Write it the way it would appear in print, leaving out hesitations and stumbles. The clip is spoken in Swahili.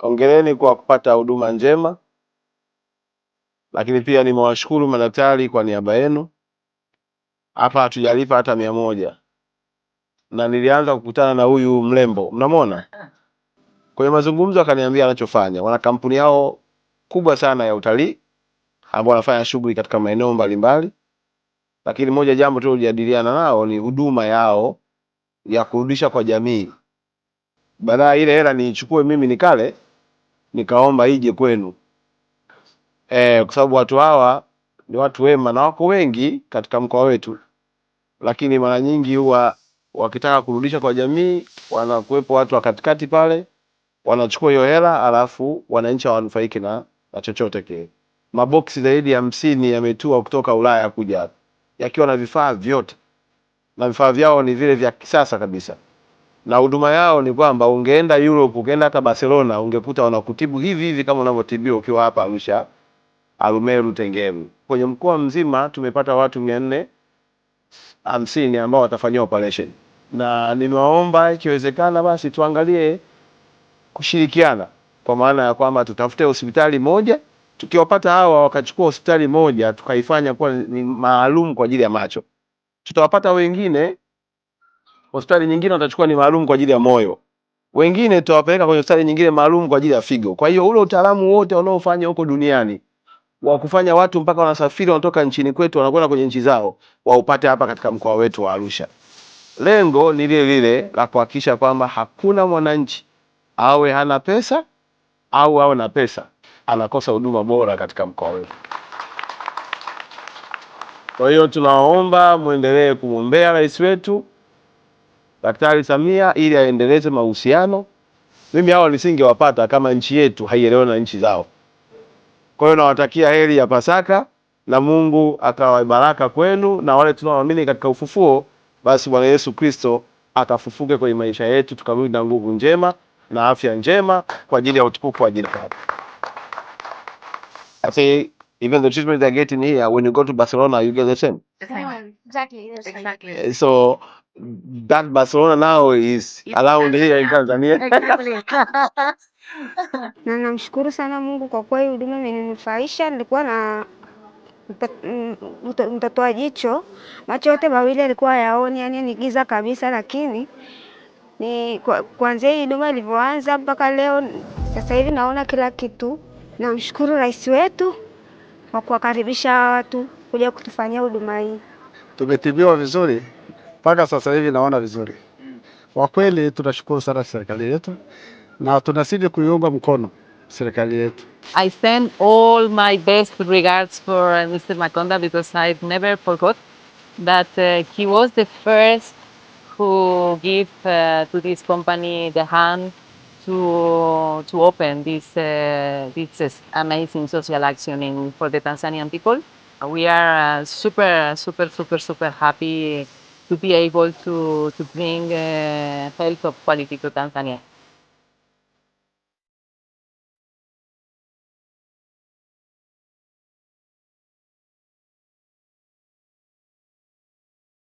Hongereni kwa kupata huduma njema, lakini pia nimewashukuru madaktari kwa niaba yenu. Hapa hatujalipa hata 100, na nilianza kukutana na huyu mrembo, mnamwona kwenye mazungumzo, akaniambia anachofanya. Wana kampuni yao kubwa sana ya utalii ambao wanafanya shughuli katika maeneo mbalimbali, lakini moja jambo tulijadiliana nao ni huduma yao ya kurudisha kwa jamii. Baadaye ile hela niichukue mimi nikale, nikaomba ije kwenu, kwa sababu watu hawa ni watu wema na wako wengi katika mkoa wetu, lakini mara nyingi huwa wakitaka kurudisha kwa jamii wanakuwepo watu wa katikati pale, wanachukua hiyo hela alafu wananchi hawanufaiki na chochote kile. Maboksi zaidi ya 50 yametua kutoka Ulaya kuja hapa yakiwa na vifaa vyote, na vifaa vyao ni vile vya kisasa kabisa, na huduma yao ni kwamba ungeenda Europe, ungeenda hata Barcelona, ungekuta wanakutibu hivi hivi kama unavyotibiwa ukiwa hapa Arusha, Arumeru, Tengeru. Kwenye mkoa mzima tumepata watu 450 ambao watafanyia operation, na nimewaomba ikiwezekana basi tuangalie kushirikiana, kwa maana ya kwamba tutafute hospitali moja, tukiwapata hawa wakachukua hospitali moja tukaifanya kuwa ni maalum kwa ajili ya macho, tutawapata wengine hospitali nyingine watachukua ni maalum kwa ajili ya moyo, wengine tutawapeleka kwenye hospitali nyingine maalum kwa ajili ya figo. Kwa hiyo ule utaalamu wote wanaofanya huko duniani wa kufanya watu mpaka wanasafiri wanatoka nchini kwetu wanakwenda kwenye nchi zao, waupate hapa katika mkoa wetu wa Arusha. Lengo ni lile lile la kuhakikisha kwamba hakuna mwananchi awe hana pesa au awe na pesa anakosa huduma bora katika mkoa wetu. Kwa hiyo tunaomba muendelee kumwombea rais wetu Daktari Samia ili aendeleze mahusiano. Mimi hao nisingewapata kama nchi yetu haielewani na nchi zao. Kwa hiyo nawatakia heri ya Pasaka na Mungu akawa baraka kwenu, na wale tunaoamini katika ufufuo, basi Bwana Yesu Kristo akafufuke kwenye maisha yetu, tukarudi na nguvu njema na afya njema kwa ajili ya utukufu wa jina lake. I say even the treatment they're getting here, when you go to Barcelona you get the same. Exactly. Exactly. So that Barcelona now is around here in Tanzania. Exactly. Na namshukuru sana Mungu kwa kweli huduma imeninufaisha. Nilikuwa na mtoto wa jicho, macho yote mawili alikuwa yaoni, yani ni giza kabisa, lakini ni kuanzia hii huduma ilivyoanza mpaka leo sasa hivi naona kila kitu. Namshukuru rais wetu kwa kuwakaribisha watu kuja kutufanyia huduma hii. Tumetibiwa vizuri mpaka sasa hivi naona vizuri. Kwa kweli tunashukuru sana serikali yetu na tunazidi kuiunga mkono serikali yetu. I send all my best regards for Mr. Makonda because I've never forgot that he was the first who gave to this company the hand to open this amazing social action for the Tanzanian people. We are super happy to be able to bring health of quality to Tanzania.